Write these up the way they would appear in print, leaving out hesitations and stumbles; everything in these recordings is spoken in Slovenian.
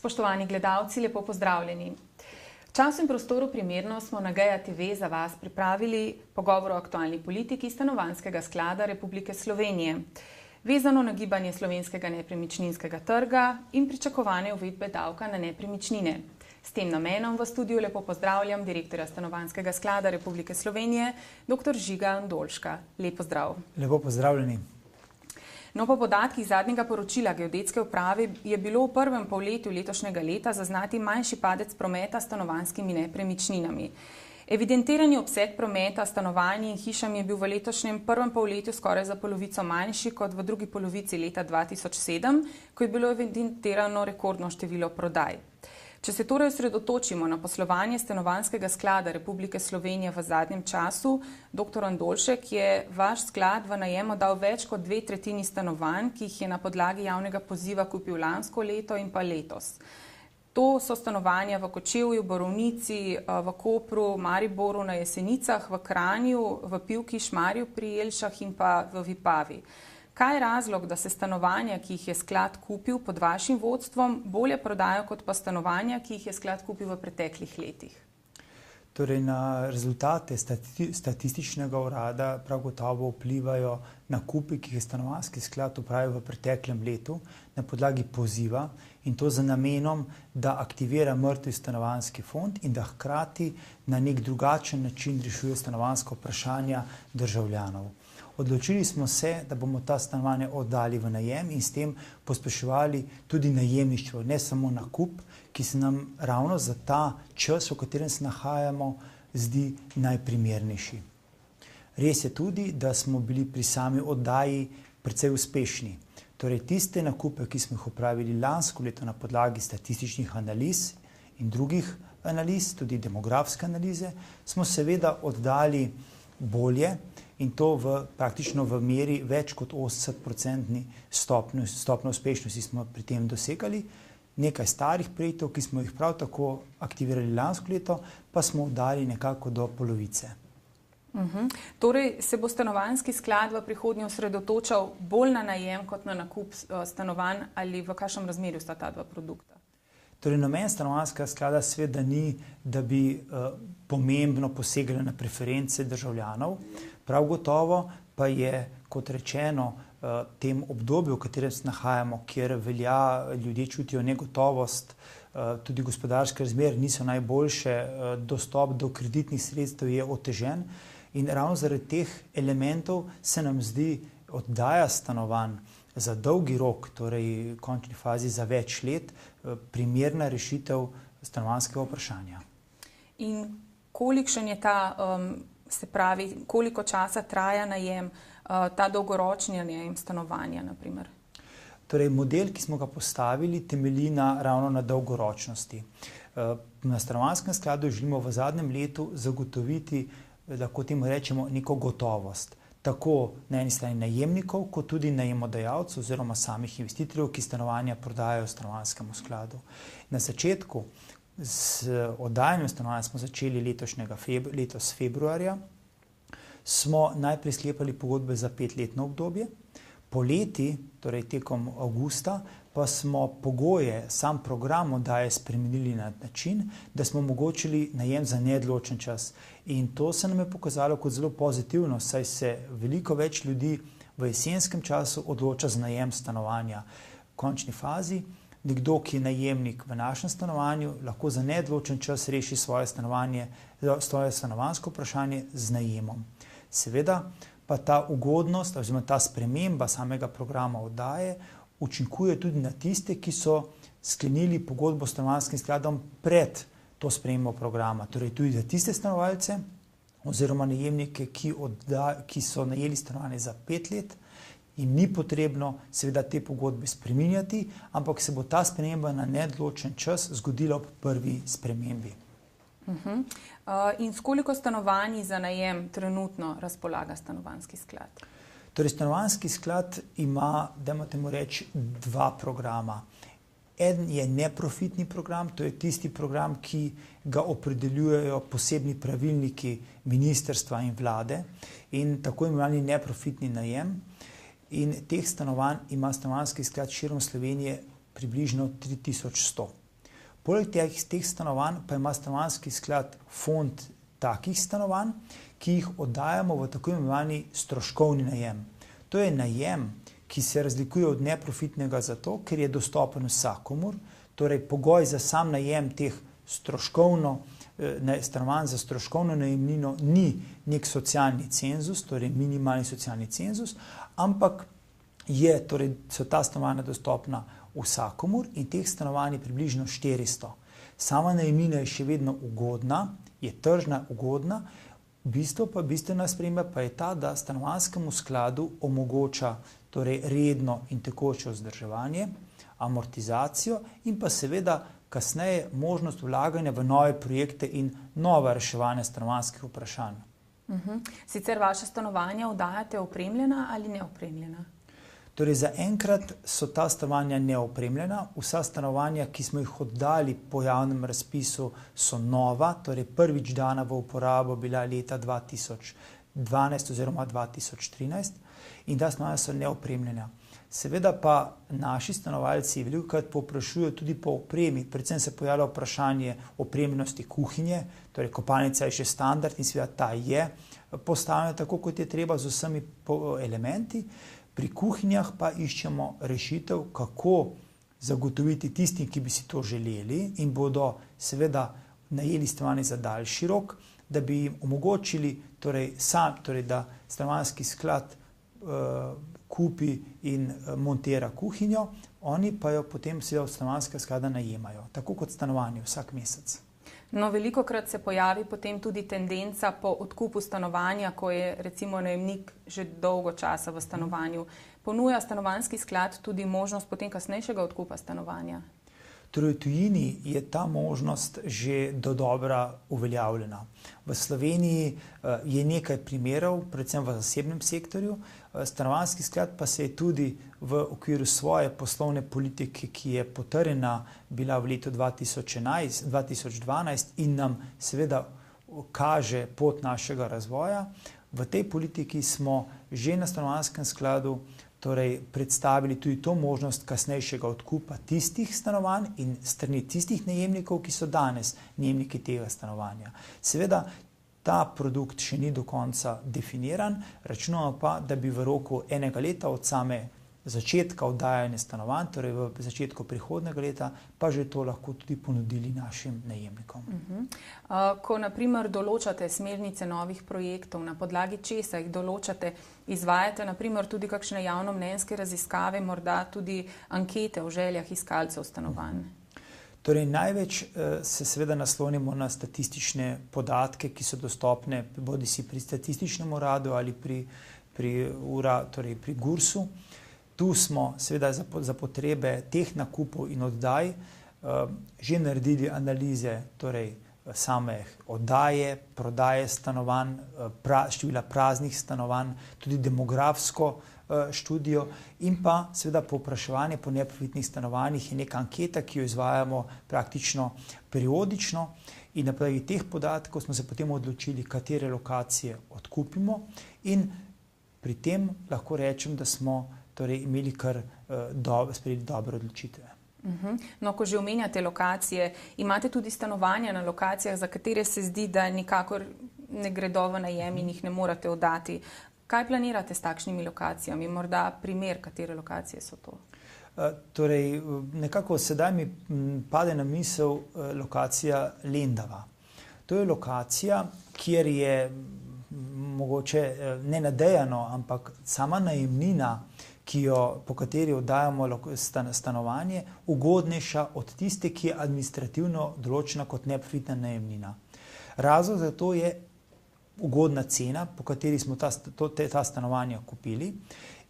Spoštovani gledalci, lepo pozdravljeni. V času in prostoru primerno smo na Gaja TV za vas pripravili pogovor o aktualni politiki Stanovanjskega sklada Republike Slovenije, vezano na gibanje slovenskega nepremičninskega trga in pričakovane uvedbe davka na nepremičnine. S tem namenom v studiu lepo pozdravljam direktorja Stanovanjskega sklada Republike Slovenije, dr. Žiga Andoljška. Lep pozdrav. Lepo pozdravljeni. No, po podatkih zadnjega poročila Geodetske uprave je bilo v prvem polletju letošnjega leta zaznati manjši padec prometa s stanovanjskimi nepremičninami. Evidentirani obseg prometa s stanovanji in hišami je bil v letošnjem prvem polletju skoraj za polovico manjši kot v drugi polovici leta 2007, ko je bilo evidentirano rekordno število prodaj. Če se torej osredotočimo na poslovanje Stanovanjskega sklada Republike Slovenije v zadnjem času, dr. Andoljšek, je vaš sklad v najem oddal več kot 2/3 stanovanj, ki jih je na podlagi javnega poziva kupil lansko leto in pa letos. To so stanovanja v Kočevju, Borovnici, v Kopru, Mariboru, na Jesenicah, v Kranju, v Pivki, Šmarju pri Jelšah in pa v Vipavi. Kaj je razlog, da se stanovanja, ki jih je sklad kupil pod vašim vodstvom, bolje prodajo kot pa stanovanja, ki jih je sklad kupil v preteklih letih? Torej, na rezultate statističnega urada prav gotovo vplivajo nakupi, ki jih je Stanovanjski sklad opravil v preteklem letu na podlagi poziva, in to z namenom, da aktivira mrtvi stanovanjski fond in da hkrati na nek drugačen način rešuje stanovanjska vprašanja državljanov. Odločili smo se, da bomo ta stanovanja oddali v najem in s tem pospeševali tudi najemništvo, ne samo nakup, ki se nam ravno za ta čas, v katerem se nahajamo, zdi najprimernejši. Res je tudi, da smo bili pri sami oddaji precej uspešni. Torej, tiste nakupe, ki smo jih opravili lansko leto na podlagi statističnih analiz in drugih analiz, tudi demografske analize, smo seveda oddali bolje, in to praktično v meri več kot 80% stopnjo uspešnosti smo pri tem dosegali. Nekaj starih projektov, ki smo jih prav tako aktivirali lansko leto, pa smo oddali nekako do polovice. Torej, se bo Stanovanjski sklad v prihodnje osredotočal bolj na najem kot na nakup stanovanj, ali v kakšnem razmerju sta ta dva produkta? Torej, namen Stanovanjskega sklada seveda ni, da bi pomembno posegali na preference državljanov. Prav gotovo pa je, kot rečeno, tem obdobju, v katerem se nahajamo, kjer ljudje čutijo negotovost, tudi gospodarske razmere niso najboljše, dostop do kreditnih sredstev je otežen in ravno zaradi teh elementov se nam zdi oddaja stanovanj za dolgi rok, torej v končni fazi za več let, primerna rešitev stanovanjskega vprašanja. In kolikšen je ta, se pravi, koliko časa traja najem, ta dolgoročni najem stanovanja, na primer? Torej, model, ki smo ga postavili, temelji ravno na dolgoročnosti. Na Stanovanjskem skladu želimo v zadnjem letu zagotoviti, lahko temu rečemo, neko gotovost. Tako na eni strani najemnikov, kot tudi najemodajalcev oziroma samih investitorjev, ki stanovanja prodajajo Stanovanjskemu skladu. Na začetku z oddajanjem stanovanja smo začeli letos februarja. Smo najprej sklepali pogodbe za 5-letno obdobje. Poleti, torej tekom avgusta, pa smo pogoje, sam program oddaje spremenili na način, da smo omogočili najem za neodločen čas. In to se nam je pokazalo kot zelo pozitivno, saj se veliko več ljudi v jesenskem času odloča za najem stanovanja. V končni fazi nekdo, ki je najemnik v našem stanovanju, lahko za neodločen čas reši svoje stanovanjsko vprašanje z najemom. Seveda pa ta ugodnost oziroma ta sprememba samega programa oddaje učinkuje tudi na tiste, ki so sklenili pogodbo s Stanovanjskim skladom pred to spremembo programa. Torej tudi za tiste stanovalce oziroma najemnike, ki so najeli stanovanje za 5 let, jim ni potrebno seveda te pogodbe spreminjati, ampak se bo ta sprememba na neodločen čas zgodila ob prvi spremembi. In s koliko stanovanji za najem trenutno razpolaga Stanovanjski sklad? Torej, Stanovanjski sklad ima, dajmo temu reči, 2 programa. Eden je neprofitni program, to je tisti program, ki ga opredeljujejo posebni pravilniki ministrstva in vlade, in tako imenovani neprofitni najem. In teh stanovanj ima Stanovanjski sklad širom Slovenije približno 3100. Poleg teh stanovanj pa ima Stanovanjski sklad fond takih stanovanj, ki jih oddajamo v tako imenovani stroškovni najem. To je najem, ki se razlikuje od neprofitnega zato, ker je dostopen vsakomur, torej pogoj za sam najem teh stanovanj za stroškovno najemnino ni nek socialni cenzus, torej minimalni socialni cenzus, ampak so ta stanovanja dostopna vsakomur in teh stanovanj je približno 400. Sama najemnina je še vedno ugodna, je tržna ugodna, bistvena sprememba pa je ta, da Stanovanjskemu skladu omogoča torej redno in tekoče vzdrževanje, amortizacijo in pa seveda kasneje možnost vlaganja v nove projekte in nova reševanja stanovanjskih vprašanj. Sicer vaše stanovanja oddajate opremljena ali neopremljena? Torej, zaenkrat so ta stanovanja neopremljena. Vsa stanovanja, ki smo jih oddali po javnem razpisu, so nova, torej prvič dana v uporabo bila leta 2012 oziroma 2013 in ta stanovanja so neopremljena. Seveda pa naši stanovalci velikokrat povprašujejo tudi po opremi, predvsem se pojavlja vprašanje opremljenosti kuhinje, torej kopalnica je še standard in seveda ta je postavljena tako, kot je treba z vsemi elementi. Pri kuhinjah pa iščemo rešitev, kako zagotoviti tistim, ki bi si to želeli in bodo seveda najeli stanovanje za daljši rok, da bi jim omogočili, da Stanovanjski sklad kupi in montira kuhinjo, oni pa jo potem seveda od Stanovanjskega sklada najemajo, tako kot stanovanje vsak mesec. No, velikokrat se pojavi potem tudi tendenca po odkupu stanovanja, ko je recimo najemnik že dolgo časa v stanovanju. Ponuja Stanovanjski sklad tudi možnost potem kasnejšega odkupa stanovanja? Torej, v tujini je ta možnost že dodobra uveljavljena. V Sloveniji je nekaj primerov, predvsem v zasebnem sektorju. Stanovanjski sklad pa se je tudi v okviru svoje poslovne politike, ki je potrjena bila v letu 2012 in nam seveda kaže pot našega razvoja. V tej politiki smo že na Stanovanjskem skladu predstavili tudi to možnost kasnejšega odkupa tistih stanovanj in strani tistih najemnikov, ki so danes najemniki tega stanovanja. Seveda ta produkt še ni do konca definiran, računamo pa, da bi v roku enega leta od same začetka oddajanja stanovanj, torej v začetku prihodnjega leta, pa že to lahko tudi ponudili našim najemnikom. Ko naprimer določate smernice novih projektov, na podlagi česa jih določate, izvajate naprimer tudi kakšne javnomnenjske raziskave, morda tudi ankete o željah iskalcev stanovanj? Torej, največ se seveda naslonimo na statistične podatke, ki so dostopne bodisi pri statističnem uradu ali pri GURS-u. Tu smo seveda za potrebe teh nakupov in oddaj že naredili analize same oddaje, prodaje stanovanj, števila praznih stanovanj, tudi demografsko študijo in pa seveda povpraševanje po neprofitnih stanovanjih je neka anketa, ki jo izvajamo praktično periodično in na podlagi teh podatkov smo se potem odločili, katere lokacije odkupimo in pri tem lahko rečem, da smo imeli kar sprejeli dobre odločitve. No, ko že omenjate lokacije, imate tudi stanovanja na lokacijah, za katere se zdi, da nikakor ne gredo v najem in jih ne morate oddati. Kaj planirate s takšnimi lokacijami? Morda primer, katere lokacije so to? Torej, nekako sedaj mi pade na misel lokacija Lendava. To je lokacija, kjer je mogoče nenadejano, ampak sama najemnina, po kateri oddajamo stanovanje, ugodnejša od tiste, ki je administrativno določena kot neprofitna najemnina. Razlog za to je ugodna cena, po kateri smo ta stanovanja kupili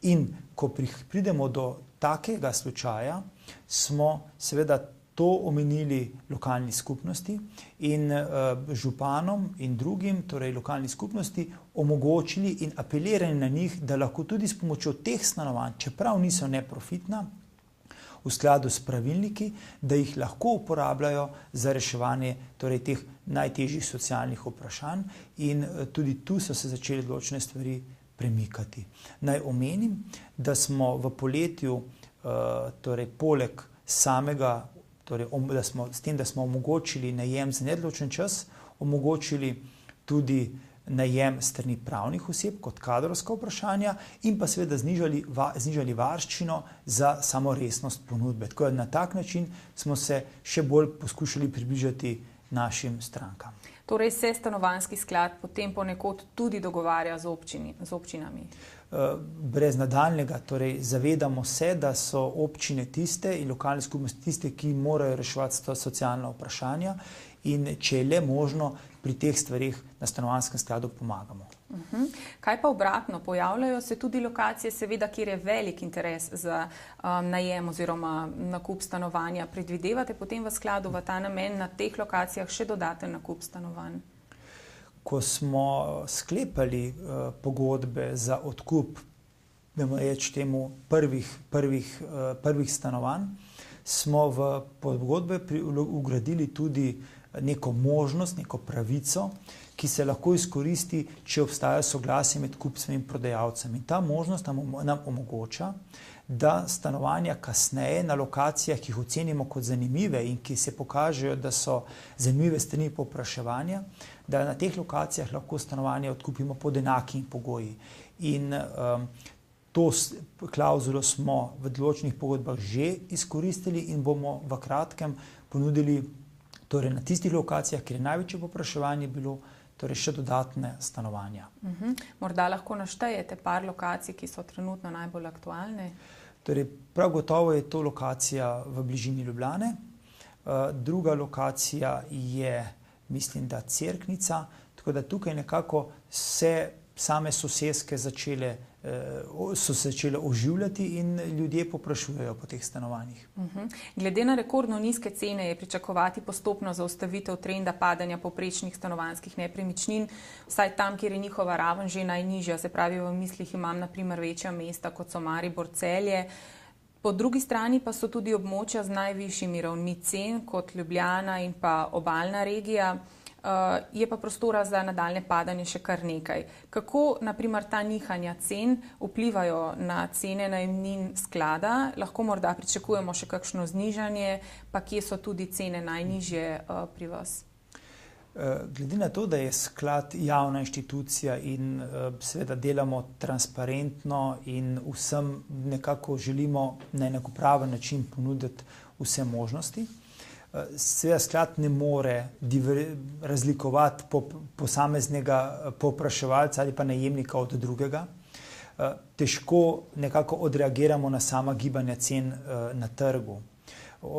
in ko pridemo do takega slučaja, smo seveda to omenili lokalni skupnosti in županom in drugim, torej lokalni skupnosti, omogočili in apelirali na njih, da lahko tudi s pomočjo teh stanovanj, čeprav niso neprofitna, v skladu s pravilniki, da jih lahko uporabljajo za reševanje teh najtežjih socialnih vprašanj in tudi tu so se začeli določene stvari premikati. Naj omenim, da smo v poletju, poleg samega Torej, s tem, da smo omogočili najem za nedoločen čas, omogočili tudi najem strani pravnih oseb kot kadrovska vprašanja in pa seveda znižali varščino za samo resnost ponudbe. Tako da na tak način smo se še bolj poskušali približati našim strankam. Torej se stanovanjski sklad potem ponekod tudi dogovarja z občinami? Brez nadaljnjega, torej zavedamo se, da so občine tiste in lokalne skupnosti tiste, ki morajo reševati socialna vprašanja in če je le možno, pri teh stvarih na stanovanjskem skladu pomagamo. Kaj pa obratno? Pojavljajo se tudi lokacije, seveda, kjer je velik interes za najem oziroma nakup stanovanja. Predvidevate potem v skladu v ta namen na teh lokacijah še dodaten nakup stanovanj? Ko smo sklepali pogodbe za odkup, prvih stanovanj, smo v pogodbe vgradili tudi neko možnost, neko pravico, ki se lahko izkoristi, če obstaja soglasje med kupcem in prodajalcem. In ta možnost nam omogoča, da stanovanja kasneje na lokacijah, ki jih ocenimo kot zanimive in ki se pokažejo, da so zanimive strani povpraševanja, da na teh lokacijah lahko stanovanje odkupimo pod enakimi pogoji. In to klauzulo smo v določenih pogodbah že izkoristili in bomo v kratkem ponudili torej na tistih lokacijah, kjer je največje povpraševanje bilo, torej še dodatne stanovanja. Morda lahko naštejete par lokacij, ki so trenutno najbolj aktualne? Torej, prav gotovo je to lokacija v bližini Ljubljane. Druga lokacija je, mislim, da Cerknica, tako da tukaj nekako same soseske so se začele oživljati in ljudje povprašujejo po teh stanovanjih. Glede na rekordno nizke cene je pričakovati postopno zaustavitev trenda padanja povprečnih stanovanjskih nepremičnin, vsaj tam, kjer je njihova raven že najnižja, se pravi v mislih imam na primer večja mesta, kot so Maribor, Celje. Po drugi strani pa so tudi območja z najvišjimi ravnmi cen, kot Ljubljana in pa obalna regija. Je pa prostora za nadaljne padanje še kar nekaj. Kako, na primer, ta nihanja cen vplivajo na cene najemnin sklada? Lahko morda pričakujemo še kakšno znižanje, pa kje so tudi cene najnižje pri vas? Glede na to, da je sklad javna inštitucija in seveda delamo transparentno in vsem nekako želimo na enakopraven način ponuditi vse možnosti, seveda sklad ne more razlikovati posameznega povpraševalca ali pa najemnika od drugega. Težko nekako odreagiramo na sama gibanja cen na trgu.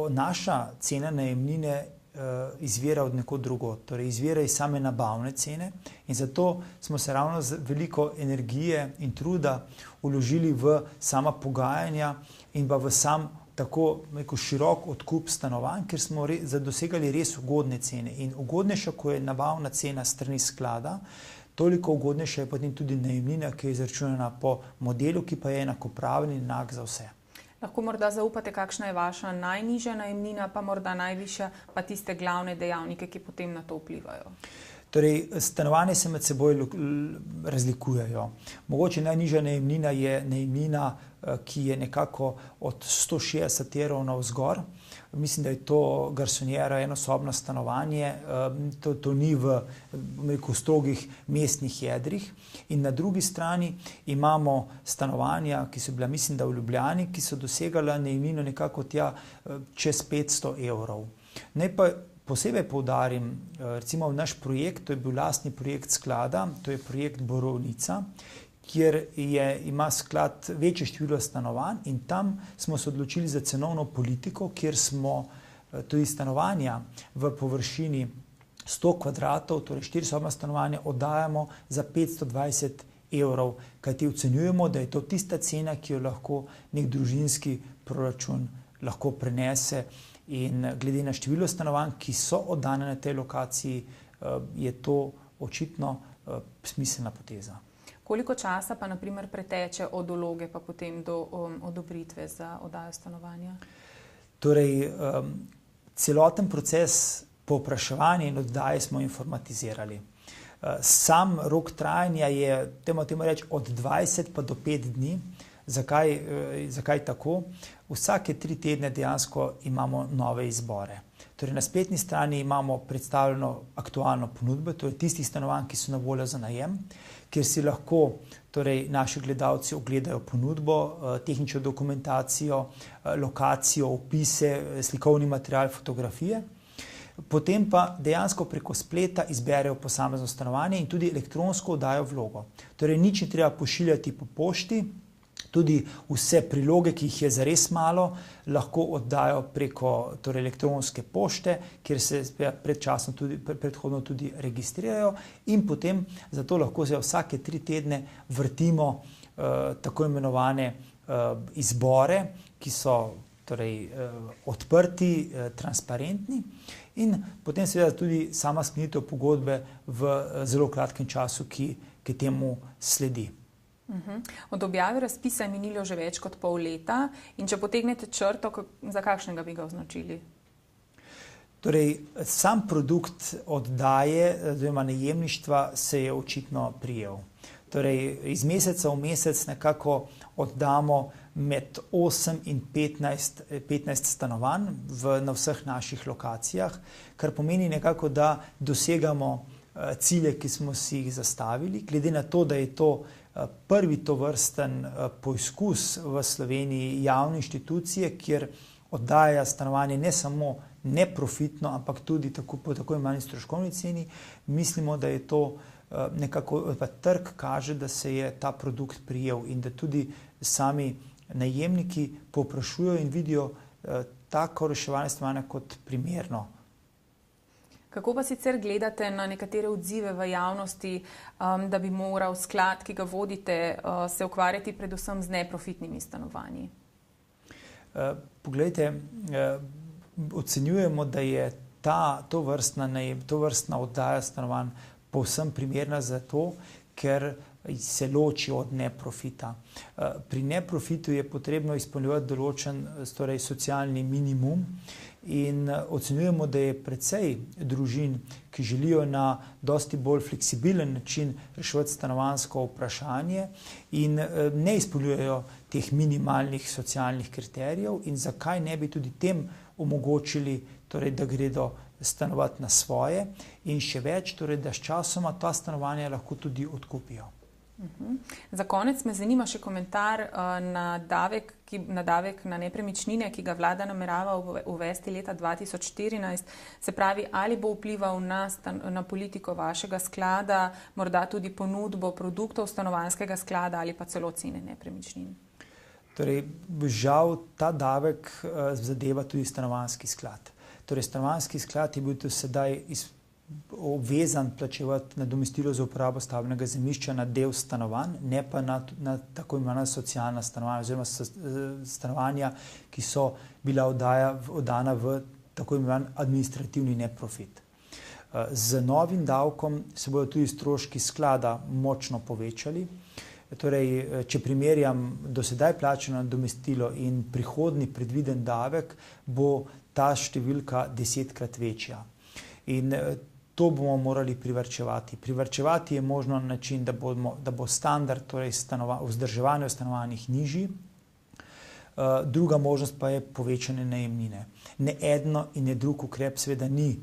Naša cena najemnine izvira od nekod drugod, torej izvira iz same nabavne cene in zato smo se ravno z veliko energije in truda vložili v sama pogajanja in pa v sam tako širok odkup stanovanj, ker smo dosegali res ugodne cene. In ugodnejša, ko je nabavna cena strani sklada, toliko ugodnejša je potem tudi najemnina, ki je izračunana po modelu, ki pa je enakopraven in enak za vse. Lahko morda zaupate, kakšna je vaša najnižja najemnina, pa morda najvišja, pa tiste glavne dejavnike, ki potem na to vplivajo? Torej, stanovanje se med seboj razlikujejo. Mogoče najnižja najemnina je najemnina, ki je nekako od 160 evrov navzgor. Mislim, da je to garsonjera, enosobno stanovanje. To ni v strogih mestnih jedrih. In na drugi strani imamo stanovanja, ki so bila, mislim, da v Ljubljani, ki so dosegala najemnino nekako tja čez 500 evrov. Naj pa posebej poudarim, recimo naš projekt, to je bil lastni projekt sklada, to je projekt Borovnica, kjer ima sklad večje število stanovanj in tam smo se odločili za cenovno politiko, kjer smo tudi stanovanja v površini 100 kvadratov, torej 4-sobna stanovanja, oddajamo za 520 evrov, kajti ocenjujemo, da je to tista cena, ki jo lahko nek družinski proračun lahko prenese. In glede na število stanovanj, ki so oddane na tej lokaciji, je to očitno smiselna poteza. Koliko časa pa na primer preteče od vloge pa potem do odobritve za oddajo stanovanja? Torej, celoten proces povpraševanja in oddaje smo informatizirali. Sam rok trajanja je, temu reči, od 20 pa do 5 dni. Zakaj tako? vsake 3 tedne dejansko imamo nove izbore. Torej, na spletni strani imamo predstavljeno aktualno ponudbo, to je tistih stanovanj, ki so na voljo za najem, kjer si lahko naši gledalci ogledajo ponudbo, tehnično dokumentacijo, lokacijo, opise, slikovni material, fotografije. Potem pa dejansko preko spleta izberejo posamezno stanovanje in tudi elektronsko oddajo vlogo. Torej, nič ni treba pošiljati po pošti, tudi vse priloge, ki jih je zares malo, lahko oddajo preko elektronske pošte, kjer se predhodno tudi registrirajo in potem zato lahko se vsake 3 tedne vrtimo tako imenovane izbore, ki so odprti, transparentni in potem seveda tudi sama sklenitev pogodbe v zelo kratkem času, ki temu sledi. Od objave razpisa je minilo že več kot pol leta in če potegnete črto, za kakšnega bi ga označili? Torej, sam produkt oddaje oziroma najemništva se je očitno prijel. Torej, iz meseca v mesec nekako oddamo med 8 in 15 stanovanj na vseh naših lokacijah, kar pomeni nekako, da dosegamo cilje, ki smo si jih zastavili. Glede na to, da je to prvi tovrsten poizkus v Sloveniji javne inštitucije, kjer oddaja stanovanje ne samo neprofitno, ampak tudi po tako imenovani stroškovni ceni, mislimo, da je to nekako, trg kaže, da se je ta produkt prijel in da tudi sami najemniki povprašujejo in vidijo tako reševanje stanovanja kot primerno. Kako pa sicer gledate na nekatere odzive v javnosti, da bi moral sklad, ki ga vodite, se ukvarjati predvsem z neprofitnimi stanovanji? Poglejte, ocenjujemo, da je tovrstna oddaja stanovanj povsem primerna zato, ker se loči od neprofita. Pri neprofitu je potrebno izpolnjevati določen socialni minimum in ocenjujemo, da je precej družin, ki želijo na dosti bolj fleksibilen način reševati stanovanjsko vprašanje in ne izpolnjujejo teh minimalnih socialnih kriterijev in zakaj ne bi tudi tem omogočili, da gredo stanovati na svoje in še več, da s časoma ta stanovanja lahko tudi odkupijo. Za konec me zanima še komentar na davek na nepremičnine, ki ga vlada namerava uvesti leta 2014. Se pravi, ali bo vplival na politiko vašega sklada, morda tudi ponudbo produktov stanovanjskega sklada ali pa celo cene nepremičnin? Torej, žal ta davek zadeva tudi stanovanjski sklad. Torej, stanovanjski sklad je bil do sedaj obvezan plačevati nadomestilo za uporabo stavbnega zemljišča na del stanovanj, ne pa na tako imenovana socialna stanovanja oziroma stanovanja, ki so bila oddana v tako imenovan administrativni neprofit. Z novim davkom se bodo tudi stroški sklada močno povečali. Torej, če primerjam do sedaj plačano nadomestilo in prihodnji predviden davek, bo ta številka 10-krat večja. In to bomo morali privarčevati. Privarčevati je možno na način, da bo standard vzdrževanja v stanovanjih nižji. Druga možnost pa je povečanje najemnine. Ne eno in ne drug ukrep seveda ni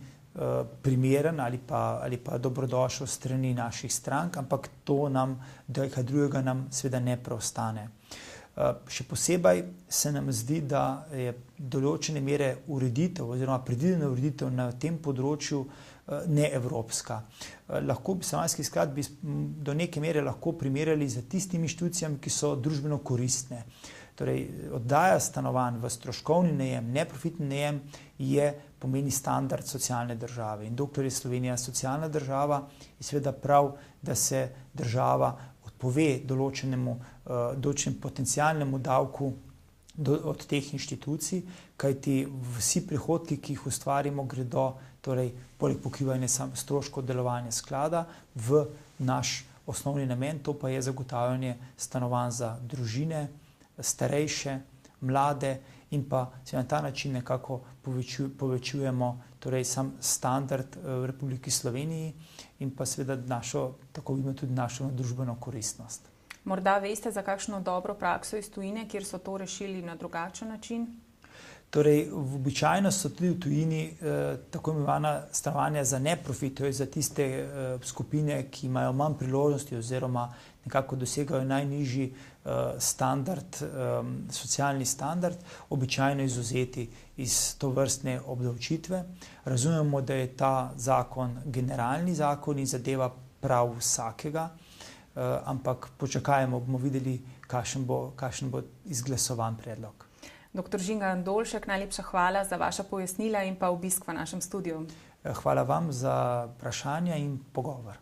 primeren ali pa dobrodošel strani naših strank, ampak to nam, da kaj drugega nam seveda ne preostane. Še posebej se nam zdi, da je določene mere ureditev oziroma predvidena ureditev na tem področju neevropska. Stanovanjski sklad bi do neke mere lahko primerjali z tistimi inštitucijami, ki so družbeno koristne. Torej, oddaja stanovanj v stroškovni najem, neprofitni najem pomeni standard socialne države. In dokler je Slovenija socialna država, je seveda prav, da se država odpove določenemu potencialnemu davku od teh inštitucij, kajti vsi prihodki, ki jih ustvarimo, gredo poleg pokrivanja stroškov delovanja sklada v naš osnovni namen, to pa je zagotavljanje stanovanj za družine, starejše, mlade in pa se na ta način nekako povečujemo sam standard v Republiki Sloveniji in pa seveda tako vidimo tudi našo družbeno koristnost. Morda veste za kakšno dobro prakso iz tujine, kjer so to rešili na drugačen način? Torej, običajno so tudi v tujini tako imenovana stanovanja za neprofit, to je za tiste skupine, ki imajo manj priložnosti oziroma nekako dosegajo najnižji standard, socialni standard, običajno izvzeti iz tovrstne obdavčitve. Razumemo, da je ta zakon generalni zakon in zadeva prav vsakega, ampak počakajmo, bomo videli, kakšen bo izglasovan predlog. Dr. Žinga Dolšek, najlepša hvala za vaša pojasnila in pa obisk v našem studiu. Hvala vam za vprašanja in pogovor.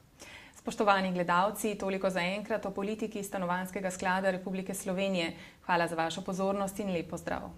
Spoštovani gledalci, toliko za enkrat o politiki Stanovanjskega sklada Republike Slovenije. Hvala za vašo pozornost in lep pozdrav.